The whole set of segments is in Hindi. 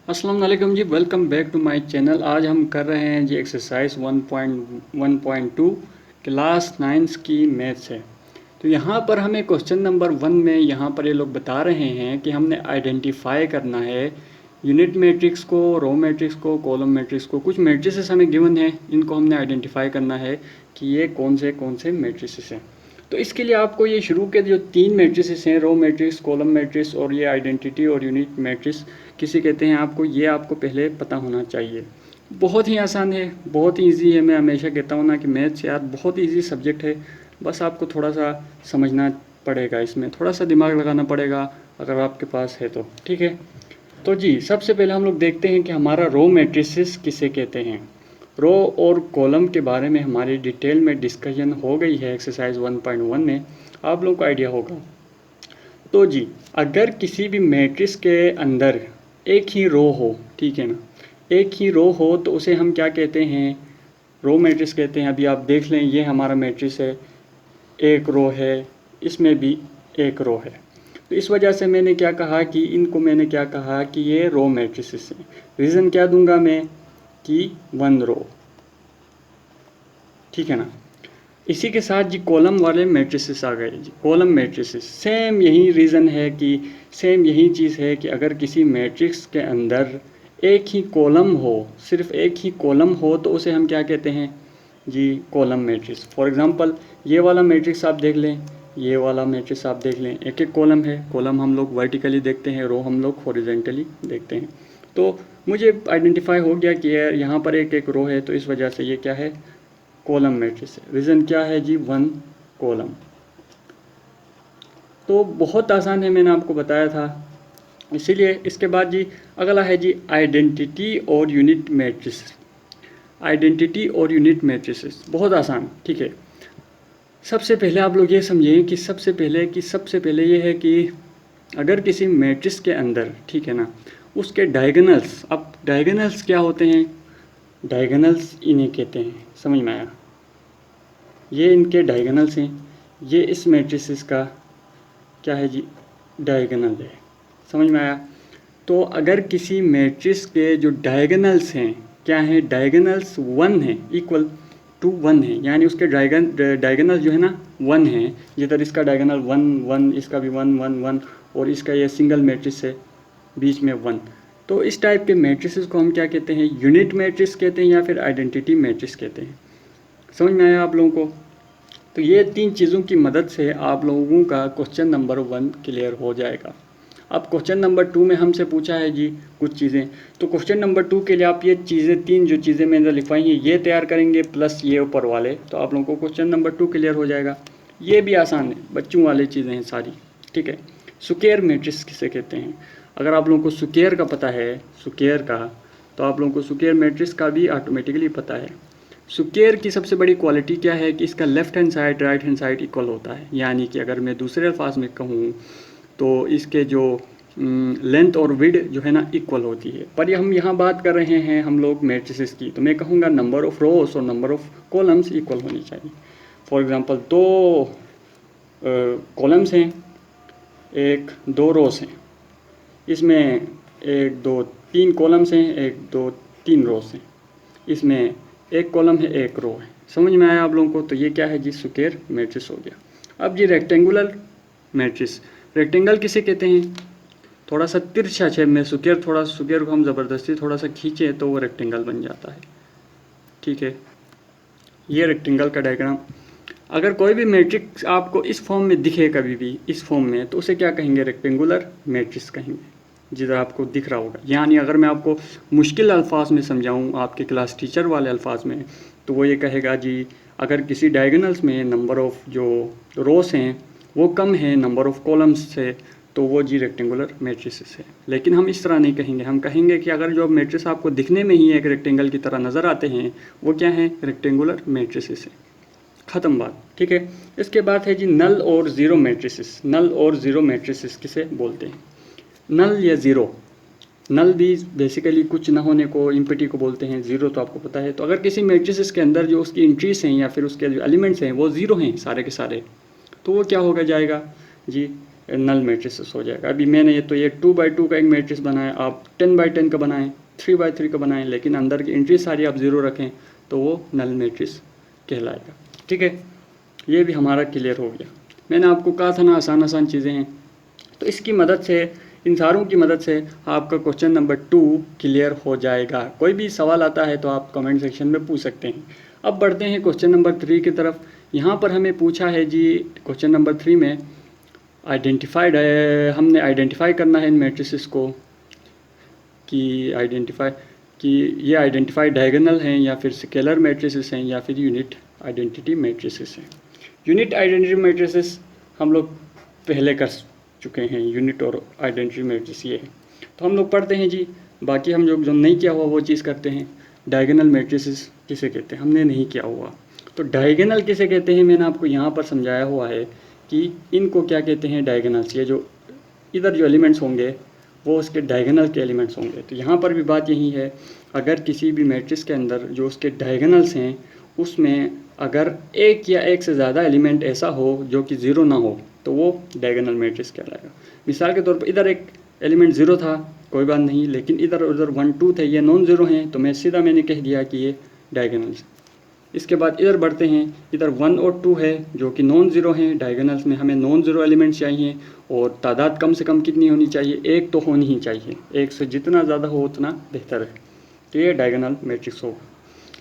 अस्सलाम वालेकुम जी, welcome back to my channel. आज हम कर रहे हैं जी एक्सरसाइज 1.1.2 क्लास 9 की मैथ्स है। तो यहाँ पर हमें क्वेश्चन नंबर 1 में यहाँ पर ये लोग बता रहे हैं कि हमने आइडेंटिफाई करना है यूनिट मैट्रिक्स को, रो मैट्रिक्स को, कॉलम मैट्रिक्स को। कुछ मैट्रिसेस हमें गिवन है, इनको हमने आइडेंटिफाई करना है कि ये कौन से मैट्रिसेस हैं। तो इसके लिए आपको ये शुरू के जो 3 मैट्रिसेस हैं, रो मैट्रिक्स, कॉलम मैट्रिक्स और ये आइडेंटिटी और यूनिट मैट्रिक्स किसे कहते हैं, आपको पहले पता होना चाहिए। बहुत ही आसान है, बहुत ही ईजी है। मैं हमेशा कहता हूँ ना कि मैथ्स यार बहुत ईजी सब्जेक्ट है। बस आपको थोड़ा सा समझना पड़ेगा, इसमें थोड़ा सा दिमाग लगाना पड़ेगा अगर आपके पास है तो। ठीक है, तो जी सबसे पहले हम लोग देखते हैं कि हमारा रो मैट्रिसेस किसे कहते हैं। रो और कॉलम के बारे में हमारी डिटेल में डिस्कशन हो गई है एक्सरसाइज 1.1 में, आप लोगों को आइडिया होगा। तो जी अगर किसी भी मैट्रिक्स के अंदर एक ही रो हो, ठीक है ना, एक ही रो हो तो उसे हम क्या कहते हैं, रो मैट्रिक्स कहते हैं। अभी आप देख लें, ये हमारा मैट्रिक्स है, एक रो है, इसमें भी एक रो है। तो इस वजह से मैंने क्या कहा कि मैंने क्या कहा कि ये रो मैट्रिसेस हैं। रीज़न क्या दूंगा मैं कि 1 रो, ठीक है ना। इसी के साथ जी कॉलम वाले मैट्रिसेस आ गए जी, कॉलम मैट्रिसेस। सेम यही रीज़न है कि सेम यही चीज़ है कि अगर किसी मैट्रिक्स के अंदर एक ही कॉलम हो, सिर्फ एक ही कॉलम हो, तो उसे हम क्या कहते हैं जी, कॉलम मैट्रिक्स। फॉर एग्जांपल ये वाला मैट्रिक्स आप देख लें, ये वाला मैट्रिक्स आप देख लें, एक एक कॉलम है। कॉलम हम लोग वर्टिकली देखते हैं, रो हम लोग हॉरिजॉन्टली देखते हैं। तो मुझे आइडेंटिफाई हो गया कि यहाँ पर एक एक रो है, तो इस वजह से ये क्या है, कॉलम मैट्रिक्स है। रीज़न क्या है जी, 1 कॉलम। तो बहुत आसान है, मैंने आपको बताया था। इसीलिए इसके बाद जी अगला है जी आइडेंटिटी और यूनिट मैट्रिक्स। आइडेंटिटी और यूनिट मैट्रिसेस बहुत आसान, ठीक है। सबसे पहले आप लोग ये समझें कि सबसे पहले ये है कि अगर किसी मैट्रिक्स के अंदर, ठीक है ना, उसके डायगोनल्स, अब डायगोनल्स क्या होते हैं, डायगोनल्स इन्हें कहते हैं, समझ में आया। ये इनके डायगोनल्स हैं, ये इस मैट्रिसेस का क्या है जी, डायगोनल है, समझ में आया। तो अगर किसी मैट्रिक्स के जो डायगोनल्स हैं, क्या हैं, डायगोनल्स 1 हैं, इक्वल टू 1 है, यानी उसके डायगोनल जो है ना 1 है। जिधर इसका डायगोनल 1 1, इसका भी 1 1 1, और इसका ये सिंगल मैट्रिक्स है बीच में 1। तो इस टाइप के मैट्रिसेस को हम क्या कहते हैं, यूनिट मैट्रिक्स कहते हैं या फिर आइडेंटिटी मैट्रिक्स कहते हैं। समझ में आया आप लोगों को। तो ये 3 चीज़ों की मदद से आप लोगों का क्वेश्चन नंबर 1 क्लियर हो जाएगा। अब क्वेश्चन नंबर 2 में हमसे पूछा है जी कुछ चीज़ें। तो क्वेश्चन नंबर 2 के लिए आप ये चीज़ें, 3 जो चीज़ें मैंने लिखवाई हैं, ये तैयार करेंगे प्लस ये ऊपर वाले, तो आप लोगों को क्वेश्चन नंबर 2 क्लियर हो जाएगा। ये भी आसान है, बच्चों वाली चीज़ें हैं सारी, ठीक है। स्क्वायर मैट्रिक्स किसे कहते हैं, अगर आप लोगों को स्क्वायर का पता है, स्क्वायर का, तो आप लोगों को स्क्वायर मैट्रिक्स का भी ऑटोमेटिकली पता है। स्क्वायर की सबसे बड़ी क्वालिटी क्या है कि इसका left hand side right hand side equal होता है। यानी कि अगर मैं दूसरे अल्फाज में कहूँ तो इसके जो लेंथ और विड्थ जो है ना इक्वल होती है। पर ये हम यहाँ बात कर रहे हैं हम लोग मैट्रिसेस की, तो मैं कहूँगा नंबर ऑफ़ रोज और नंबर ऑफ़ कॉलम्स इक्वल होनी चाहिए। फॉर एग्ज़ाम्पल 2 कॉलम्स हैं, 1 2 रोज हैं, इसमें 1 2 3 कॉलम्स हैं, 1 2 3 रोज हैं, इसमें 1 कॉलम है 1 रो है। समझ में आया आप लोगों को। तो ये क्या है जी, स्क्वायर मैट्रिक्स हो गया। अब जी रेक्टेंगुलर मैट्रिक्स, रेक्टेंगल किसे कहते हैं, थोड़ा सा तिरछा शेप में स्क्वायर, थोड़ा स्क्वायर को हम ज़बरदस्ती थोड़ा सा खींचें तो वो रेक्टेंगल बन जाता है, ठीक है। ये रेक्टेंगल का डायग्राम। अगर कोई भी मैट्रिक्स आपको इस फॉर्म में दिखे कभी भी इस फॉर्म में, तो उसे क्या कहेंगे, रेक्टेंगुलर मैट्रिक्स कहेंगे, जिधर आपको दिख रहा होगा। यानी अगर मैं आपको मुश्किल अल्फाज में समझाऊँ, आपके क्लास टीचर वाले अल्फाज में, तो वो ये कहेगा जी अगर किसी डायगोनल्स में नंबर ऑफ़ जो रोस हैं वो कम है नंबर ऑफ़ कॉलम्स से, तो वो जी रेक्टेंगुलर मैट्रिसेस है। लेकिन हम इस तरह नहीं कहेंगे, हम कहेंगे कि अगर जो मैट्रिक्स आपको दिखने में ही एक रेक्टेंगल की तरह नज़र आते हैं, वो क्या है, रेक्टेंगुलर मैट्रिसेस है। ख़त्म बात, ठीक है। इसके बाद है जी नल और ज़ीरो मैट्रिसेस। नल और ज़ीरो मैट्रिसेस किसे बोलते हैं, नल या ज़ीरो। नल भी बेसिकली कुछ ना होने को, इम्पिटी को बोलते हैं, ज़ीरो तो आपको पता है। तो अगर किसी मैट्रिसेस के अंदर जो उसकी एंट्रीज हैं या फिर उसके जो एलिमेंट्स हैं वो ज़ीरो हैं सारे के सारे, तो वो क्या होगा जाएगा जी, नल मैट्रिसेस हो जाएगा। अभी मैंने ये 2x2 का एक मैट्रिक्स बनाया, आप 10x10 का बनाएं, 3x3 का बनाएं, लेकिन अंदर की एंट्री सारी आप 0 रखें तो वो नल मैट्रिक्स कहलाएगा। ठीक है, ये भी हमारा क्लियर हो गया। मैंने आपको कहा था ना आसान आसान चीज़ें हैं, तो इसकी मदद से, इन सारों की मदद से आपका क्वेश्चन नंबर 2 क्लियर हो जाएगा। कोई भी सवाल आता है तो आप कमेंट सेक्शन में पूछ सकते हैं। अब बढ़ते हैं क्वेश्चन नंबर 3 की तरफ। यहाँ पर हमें पूछा है जी, क्वेश्चन नंबर 3 में आइडेंटिफाइड है, हमने आइडेंटिफाई करना है इन मैट्रिसेस को कि ये आइडेंटिफाई डायगोनल हैं या फिर स्केलर मैट्रिसेस हैं या फिर यूनिट आइडेंटिटी मैट्रिसेस हैं। यूनिट आइडेंटिटी मैट्रिसेस हम लोग पहले कर चुके हैं, यूनिट और आइडेंटिटी मैट्रिक्स ये है, तो हम लोग पढ़ते हैं जी। बाकी हम लोग जो नहीं किया हुआ वो चीज़ करते हैं। डायगोनल मैट्रिसेस किसे कहते हैं, हमने नहीं किया हुआ, तो डायगोनल किसे कहते हैं मैंने आपको यहाँ पर समझाया हुआ है कि इनको क्या कहते हैं, डायगोनल्स। ये जो इधर जो एलिमेंट्स होंगे वो उसके डायगोनल के एलिमेंट्स होंगे। तो यहाँ पर भी बात यही है, अगर किसी भी मैट्रिक्स के अंदर जो उसके डायगोनल्स हैं उसमें अगर एक या एक से ज़्यादा एलिमेंट ऐसा हो जो कि 0 ना हो तो वो डायगोनल मैट्रिक्स कहलाएगा। मिसाल के तौर पर इधर एक एलिमेंट 0 था, कोई बात नहीं, लेकिन इधर उधर 1 2 थे, ये नॉन ज़ीरो हैं, तो मैंने कह दिया कि ये डायगोनल्स। इसके बाद इधर बढ़ते हैं, इधर 1 और 2 है जो कि नॉन ज़ीरो हैं। डायगोनल्स में हमें नॉन ज़ीरो एलिमेंट्स चाहिए और तादाद कम से कम कितनी होनी चाहिए, एक तो होनी ही चाहिए, एक से जितना ज़्यादा हो उतना बेहतर है, तो ये डायगोनल मैट्रिक्स होगा।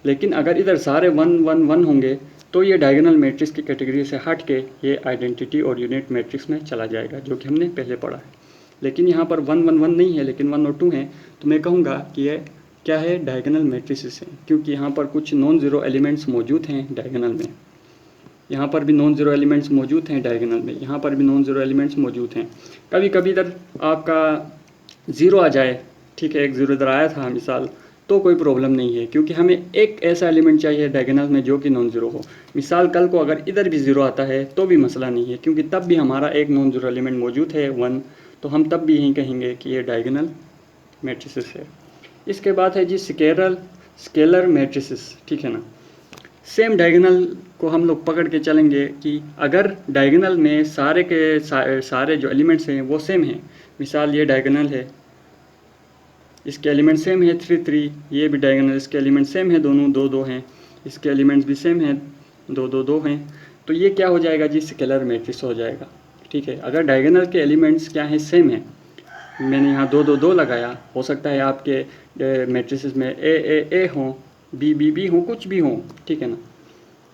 लेकिन अगर इधर सारे 1 1 1 होंगे तो ये डायगोनल मैट्रिक्स की कैटेगरी से हट के ये आइडेंटिटी और यूनिट मैट्रिक्स में चला जाएगा, जो कि हमने पहले पढ़ा है। लेकिन यहाँ पर 1 1 1 नहीं है, लेकिन 1 और 2 हैं, तो मैं कहूँगा कि ये क्या है, डायगोनल मैट्रिसेस हैं, क्योंकि यहाँ पर कुछ नॉन ज़ीरो एलिमेंट्स मौजूद हैं डायगोनल में। यहाँ पर भी नॉन ज़ीरो एलिमेंट्स मौजूद हैं डायगोनल में, यहाँ पर भी नॉन ज़ीरो एलिमेंट्स मौजूद हैं। कभी कभी इधर आपका 0 आ जाए, ठीक है, एक 0 इधर आया था मिसाल, तो कोई प्रॉब्लम नहीं है, क्योंकि हमें एक ऐसा एलिमेंट चाहिए डायगोनल में जो कि नॉन ज़ीरो हो। मिसाल कल को अगर इधर भी 0 आता है तो भी मसला नहीं है, क्योंकि तब भी हमारा एक नॉन ज़ीरो एलिमेंट मौजूद है 1, तो हम तब भी यही कहेंगे कि ये डायगोनल मैट्रिसेस है। इसके बाद है जी स्केलर मैट्रिसेस, ठीक है ना। सेम डायगोनल को हम लोग पकड़ के चलेंगे कि अगर डायगोनल में सारे के सारे जो एलिमेंट्स हैं वो सेम हैं। मिसाल ये डायगोनल है, इसके एलिमेंट सेम है 3 3, ये भी डायगोनल, इसके एलिमेंट सेम है दोनों 2 2 हैं, इसके एलिमेंट्स भी सेम हैं 2 2 2 हैं, तो ये क्या हो जाएगा जी, स्केलर मैट्रिक्स हो जाएगा। ठीक है, अगर डायगोनल के एलिमेंट्स क्या हैं, सेम है, मैंने यहाँ 2 2 2 लगाया, हो सकता है आपके मैट्रिसेस में ए हों, बी हों, कुछ भी हों, ठीक है ना,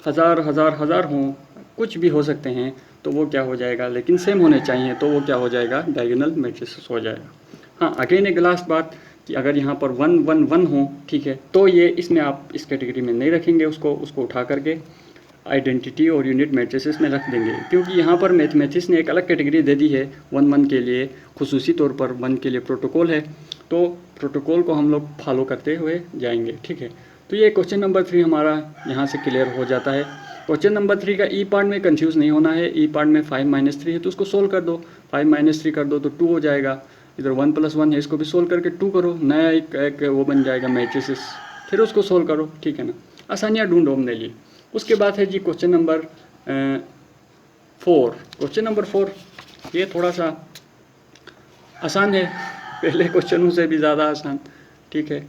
हज़ार हों, कुछ भी हो सकते हैं, तो वो क्या हो जाएगा, लेकिन सेम होने चाहिए, तो वो क्या हो जाएगा, डायगोनल मैट्रिसेस हो जाएगा। हाँ, अगेन एक लास्ट बात कि अगर यहाँ पर 1 1 1 हो, ठीक है, तो ये इसमें आप इस कैटेगरी में नहीं रखेंगे, उसको उठा करके आइडेंटिटी और यूनिट मैट्रिसेस में रख देंगे, क्योंकि यहाँ पर मैथमेटिक्स ने एक अलग कैटेगरी दे दी है 1 1 के लिए, खुसूसी तौर पर 1 के लिए प्रोटोकॉल है, तो प्रोटोकॉल को हम लोग फॉलो करते हुए जाएंगे। ठीक है, तो ये क्वेश्चन नंबर 3 हमारा यहाँ से क्लियर हो जाता है। क्वेश्चन नंबर 3 का ई पार्ट में कंफ्यूज नहीं होना है। ई पार्ट में 5 - 3 है तो उसको सोल्व कर दो, 5 - 3 कर दो तो 2 हो जाएगा। इधर 1 + 1 है, इसको भी सोल्व करके 2 करो, नया एक वो बन जाएगा मैट्रिसेस, फिर उसको सोल्व करो। ठीक है ना, आसानियाँ ढूंढो अपने लिए। उसके बाद है जी क्वेश्चन नंबर 4। क्वेश्चन नंबर 4 ये थोड़ा सा आसान है, पहले क्वेश्चनों से भी ज़्यादा आसान। ठीक है,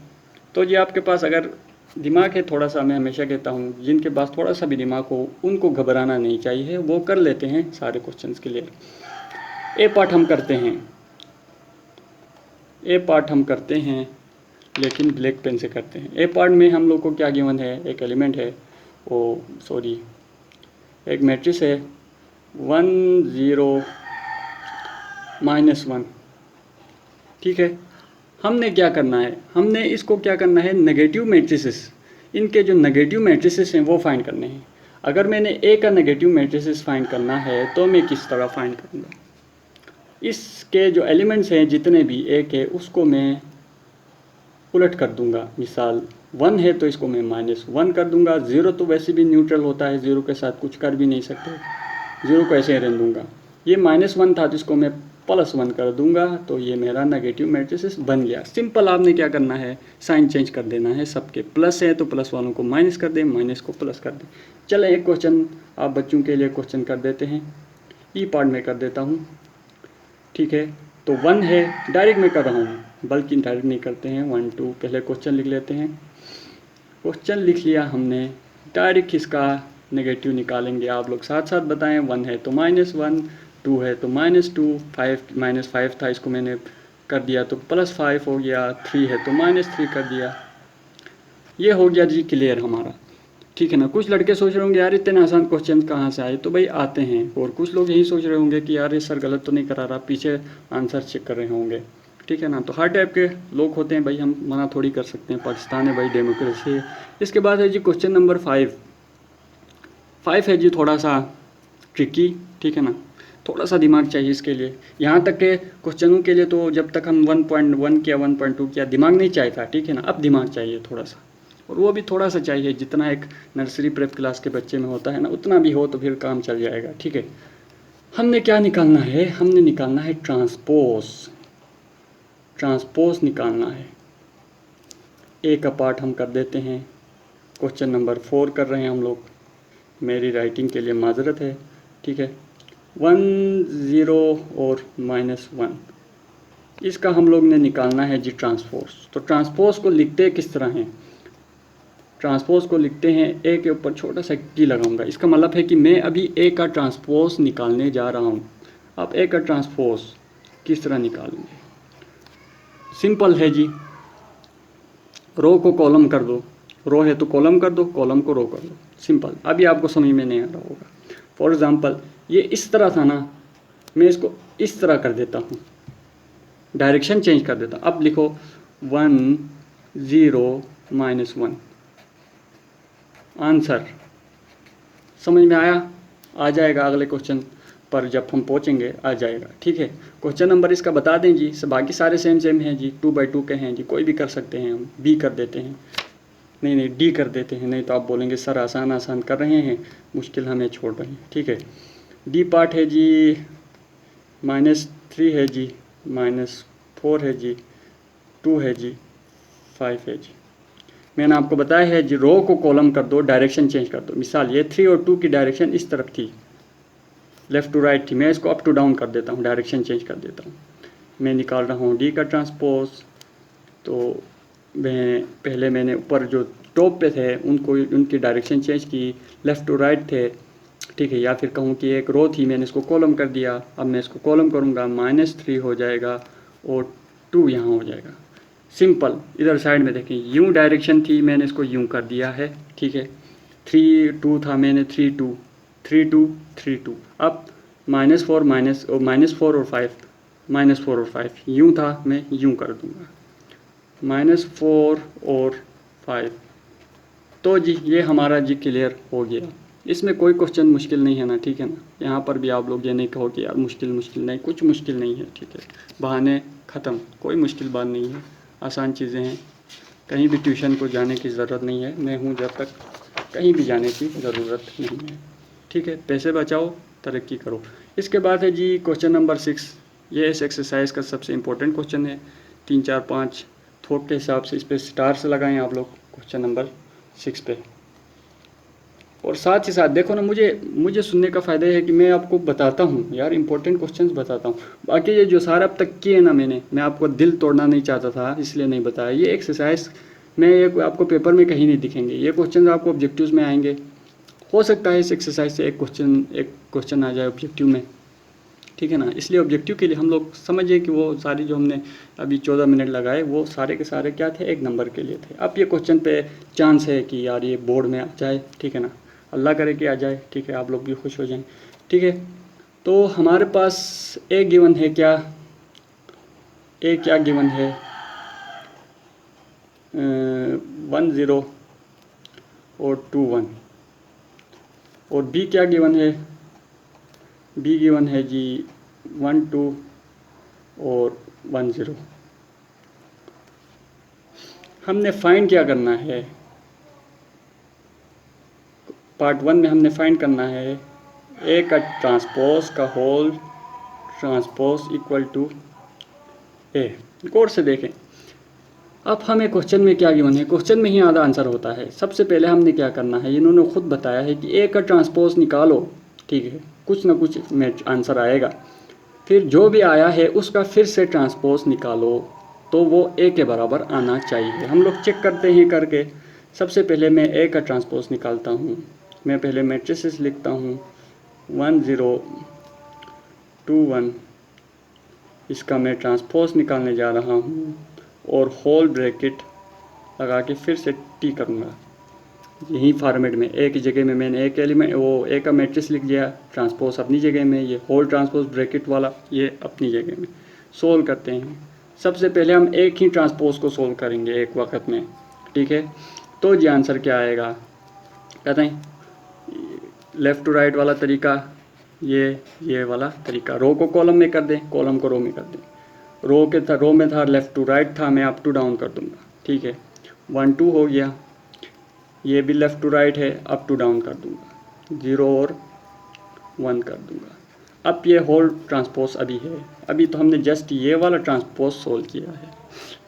तो ये आपके पास अगर दिमाग है थोड़ा सा, मैं हमेशा कहता हूँ जिनके पास थोड़ा सा भी दिमाग हो उनको घबराना नहीं चाहिए, वो कर लेते हैं सारे क्वेश्चंस के लिए। ए पार्ट हम करते हैं लेकिन ब्लैक पेन से करते हैं। ए पार्ट में हम लोग को क्या गिवन है, एक एलिमेंट है, एक मैट्रिक्स है 1 0 -1। ठीक है, हमने क्या करना है, हमने इसको क्या करना है, नेगेटिव मैट्रिसेस, इनके जो नेगेटिव मैट्रिसेस हैं वो फाइंड करने हैं। अगर मैंने ए का नेगेटिव मैट्रिसेस फाइंड करना है तो मैं किस तरह फाइंड करूँगा, इसके जो एलिमेंट्स हैं जितने भी ए के, उसको मैं उलट कर दूंगा। मिसाल 1 है तो इसको मैं -1 कर दूंगा। 0 तो वैसे भी न्यूट्रल होता है, 0 के साथ कुछ कर भी नहीं सकते, 0 को ऐसे ही रहने दूंगा। ये -1 था तो इसको मैं +1 कर दूंगा, तो ये मेरा नेगेटिव मैट्रिसेस बन गया। सिंपल, आपने क्या करना है, साइन चेंज कर देना है। सबके प्लस है तो प्लस वालों को माइनस कर दें, माइनस को प्लस कर दें। चले एक क्वेश्चन आप बच्चों के लिए क्वेश्चन कर देते हैं, ई पार्ट में कर देता हूँ। ठीक है। तो 1 है, डायरेक्ट मैं कर रहा हूँ, बल्कि डायरेक्ट नहीं करते हैं, 1 2 पहले क्वेश्चन लिख लेते हैं। क्वेश्चन लिख लिया हमने, डायरेक्ट इसका नेगेटिव निकालेंगे, आप लोग साथ साथ बताएं। 1 है तो -1, 2 है तो -2, 5 था, इसको मैंने कर दिया तो +5 हो गया, 3 है तो -3 कर दिया। ये हो गया जी क्लियर हमारा, ठीक है ना। कुछ लड़के सोच रहे होंगे यार इतने आसान क्वेश्चन कहाँ से आए, तो भाई आते हैं। और कुछ लोग यही सोच रहे होंगे कि यार ये सर गलत तो नहीं करा रहा, पीछे आंसर चेक कर रहे होंगे, ठीक है ना। तो हर टाइप के लोग होते हैं भाई, हम मना थोड़ी कर सकते हैं, पाकिस्तान है भाई, डेमोक्रेसी है। इसके बाद है जी क्वेश्चन नंबर 5 है जी, थोड़ा सा ट्रिकी, ठीक है ना, थोड़ा सा दिमाग चाहिए इसके लिए। यहाँ तक के क्वेश्चनों के लिए तो जब तक हम 1.1 किया 1.2 किया दिमाग नहीं चाहिए था, ठीक है ना। अब दिमाग चाहिए थोड़ा सा, और वो भी थोड़ा सा चाहिए, जितना एक नर्सरी प्रेप क्लास के बच्चे में होता है ना, उतना भी हो तो फिर काम चल जाएगा, ठीक है। हमने क्या निकालना है, हमने निकालना है ट्रांसपोज निकालना है। ए का पार्ट हम कर देते हैं, क्वेश्चन नंबर 4 कर रहे हैं हम लोग, मेरी राइटिंग के लिए माजरत है, ठीक है। 1 0 और -1, इसका हम लोग ने निकालना है जी ट्रांसपोज। तो ट्रांसपोज को लिखते किस तरह हैं, ट्रांसपोज को लिखते हैं, ए के ऊपर छोटा सा की लगाऊंगा, इसका मतलब है कि मैं अभी ए का ट्रांसपोज निकालने जा रहा हूँ। आप ए का ट्रांसपोज किस तरह निकालेंगे, सिंपल है जी, रो को कॉलम कर दो, रो है तो कॉलम कर दो, कॉलम को रो कर दो, सिंपल। अभी आपको समझ में नहीं आ रहा होगा। फॉर एग्ज़ाम्पल ये इस तरह था ना, मैं इसको इस तरह कर देता हूँ, डायरेक्शन चेंज कर देता हूँ। अब लिखो 1 0 -1, आंसर समझ में आया, आ जाएगा अगले क्वेश्चन पर जब हम पहुंचेंगे, आ जाएगा, ठीक है। क्वेश्चन नंबर इसका बता दें जी, बाकी सारे सेम हैं जी, 2/2 के हैं जी, कोई भी कर सकते हैं, हम बी कर देते हैं, नहीं डी कर देते हैं, नहीं तो आप बोलेंगे सर आसान कर रहे हैं, मुश्किल हमें छोड़ रहे हैं, ठीक है। डी पार्ट है जी, -3 है जी, -4 है जी, 2 है जी, 5 है जी। मैंने आपको बताया है जी, रो को कॉलम कर दो, डायरेक्शन चेंज कर दो। मिसाल ये 3 और 2 की डायरेक्शन इस तरफ थी, लेफ़्ट टू राइट थी, मैं इसको अप टू डाउन कर देता हूँ, डायरेक्शन चेंज कर देता हूँ। मैं निकाल रहा हूँ डी का ट्रांसपोज। तो पहले मैंने ऊपर जो टॉप पे थे उनको, उनकी डायरेक्शन चेंज की, लेफ़्ट टू राइट थे, ठीक है। या फिर कहूँ कि एक रो थी, मैंने इसको कॉलम कर दिया, अब मैं इसको कॉलम करूँगा, -3 हो जाएगा और 2 यहाँ हो जाएगा, सिंपल। इधर साइड में देखें, यूँ डायरेक्शन थी, मैंने इसको यूँ कर दिया है, ठीक है। 3 2 था, मैंने 3 2 3 2 3 2। अब -4 और 5, -4 और 5 यूँ था, मैं यूँ कर दूँगा, -4 और 5। तो जी ये हमारा जी क्लियर हो गया, इसमें कोई क्वेश्चन मुश्किल नहीं है ना, ठीक है ना। यहाँ पर भी आप लोग ये नहीं कहो कि यार मुश्किल नहीं, कुछ मुश्किल नहीं है, ठीक है। बहाने ख़त्म, कोई मुश्किल बात नहीं है, आसान चीज़ें हैं। कहीं भी ट्यूशन को जाने की ज़रूरत नहीं है, मैं हूँ जब तक, कहीं भी जाने की ज़रूरत नहीं है, ठीक है। पैसे बचाओ, तरक्की करो। इसके बाद है जी क्वेश्चन नंबर 6, ये इस एक्सरसाइज का सबसे इम्पोर्टेंट क्वेश्चन है। 3 4 5 थोक के हिसाब से इस पर स्टार्स लगाएं आप लोग क्वेश्चन नंबर 6 पे। और साथ ही साथ देखो ना, मुझे सुनने का फ़ायदा है कि मैं आपको बताता हूँ यार, इंपॉर्टेंट क्वेश्चंस बताता हूँ। बाकी ये जो सारा अब तक किए ना मैं आपको दिल तोड़ना नहीं चाहता था, इसलिए नहीं बताया। ये एक्सरसाइज में ये आपको पेपर में कहीं नहीं दिखेंगे, ये क्वेश्चन आपको ऑब्जेक्टिव्स में आएंगे। हो सकता है इस एक्सरसाइज से एक क्वेश्चन आ जाए ऑब्जेक्टिव में, ठीक है ना। इसलिए ऑब्जेक्टिव के लिए हम लोग समझिए कि वो सारी जो हमने अभी 14 मिनट लगाए, वो सारे के सारे क्या थे, 1 नंबर के लिए थे। अब ये क्वेश्चन पे चांस है कि यार ये बोर्ड में आ जाए, ठीक है ना, अल्लाह करे कि आ जाए, ठीक है, आप लोग भी खुश हो जाएं, ठीक है। तो हमारे पास एक गिवन है, क्या गिवन है, 1 0 और 2 1। और बी क्या गिवन है, बी गिवन है जी 1 2 और 1 0। हमने फाइंड क्या करना है, पार्ट 1 में हमने फाइंड करना है ए का ट्रांसपोज का होल ट्रांसपोज इक्वल टू ए। गौर से देखें, अब हमें क्वेश्चन में क्या गिवन है, क्वेश्चन में ही आधा आंसर होता है। सबसे पहले हमने क्या करना है, इन्होंने खुद बताया है कि ए का ट्रांसपोज निकालो, ठीक है, कुछ ना कुछ में आंसर आएगा। फिर जो भी आया है उसका फिर से ट्रांसपोज निकालो, तो वो ए के बराबर आना चाहिए। हम लोग चेक करते हैं करके। सबसे पहले मैं ए का ट्रांसपोज निकालता हूँ। मैं पहले मैट्रिसेस लिखता हूँ 1 0 2 1, इसका मैं ट्रांसपोज निकालने जा रहा हूँ और होल ब्रैकेट लगा के फिर से टी करूँगा। यही फॉर्मेट में ए की जगह में मैंने एक एलिमेंट वो ए का मैट्रिक्स लिख दिया, ट्रांसपोज अपनी जगह में, ये होल ट्रांसपोज ब्रैकेट वाला ये अपनी जगह में। सोल्व करते हैं। सबसे पहले हम एक ही ट्रांसपोज को सोल्व करेंगे एक वक्त में, ठीक है। तो जी आंसर क्या आएगा, कहते हैं लेफ़्ट टू राइट वाला तरीका, ये वाला तरीका। रो को कॉलम में कर दें, कॉलम को रो में कर दें। रो में था लेफ़्ट टू राइट था, मैं अप टू डाउन कर दूंगा, ठीक है। 1 2 हो गया, ये भी लेफ़्ट टू राइट है, अप टू डाउन कर दूंगा, 0 और 1 कर दूंगा। अब ये होल ट्रांसपोज अभी है, अभी तो हमने जस्ट ये वाला ट्रांसपोज सोल्व किया है,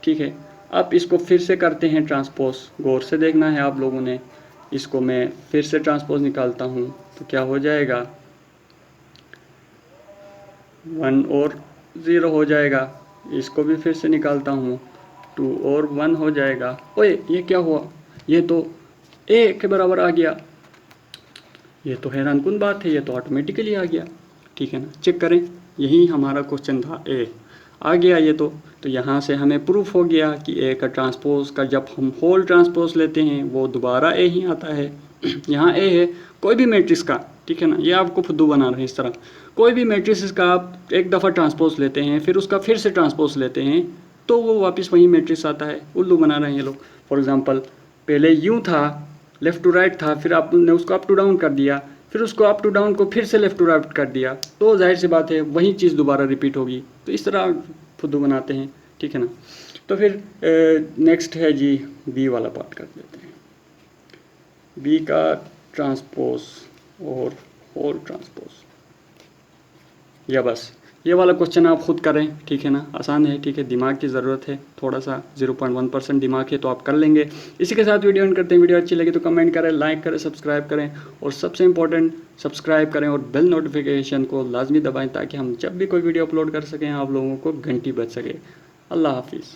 ठीक है। अब इसको फिर से करते हैं ट्रांसपोज, गौर से देखना है आप लोगों ने। इसको मैं फिर से ट्रांसपोज निकालता हूँ तो क्या हो जाएगा, 1 और 0 हो जाएगा। इसको भी फिर से निकालता हूँ, 2 और 1 हो जाएगा। ओए ये क्या हुआ, ये तो ए के बराबर आ गया। ये तो हैरानकुन बात है, ये तो ऑटोमेटिकली आ गया, ठीक है ना। चेक करें, यही हमारा क्वेश्चन था, ए आ गया ये तो यहाँ से हमें प्रूफ हो गया कि ए का ट्रांसपोज का जब हम होल ट्रांसपोज लेते हैं वो दोबारा ए ही आता है। यहाँ ए है कोई भी मैट्रिक्स का, ठीक है ना, ये आपको फुद्दू बना रहे हैं इस तरह। कोई भी मैट्रिक्स का आप एक दफ़ा ट्रांसपोज लेते हैं, फिर उसका फिर से ट्रांसपोज लेते हैं, तो वो वापस वही मैट्रिक्स आता है। उल्लू बना रहे हैं ये लोग। फॉर एग्जांपल पहले यूँ था, लेफ़्ट टू राइट था, फिर आपने उसको अप टू डाउन कर दिया, फिर उसको अप टू डाउन को फिर से लेफ़्ट टू राइट कर दिया, तो जाहिर सी बात है वही चीज़ दोबारा रिपीट होगी। तो इस तरह फुद्दू बनाते हैं, ठीक है ना। तो फिर नेक्स्ट है जी, बी वाला पार्ट कर लेते हैं। बी का ट्रांसपोज और होल ट्रांसपोज, या बस ये वाला क्वेश्चन आप खुद करें, ठीक है ना। आसान है, ठीक है, दिमाग की ज़रूरत है, थोड़ा सा 0.1% दिमाग है तो आप कर लेंगे। इसी के साथ वीडियो एंड करते हैं। वीडियो अच्छी लगी तो कमेंट करें, लाइक करें, सब्सक्राइब करें, और सबसे इंपॉर्टेंट सब्सक्राइब करें और बेल नोटिफिकेशन को लाजमी दबाएं ताकि हम जब भी कोई वीडियो अपलोड कर सकें आप लोगों को घंटी बज सके। अल्लाह हाफिज़।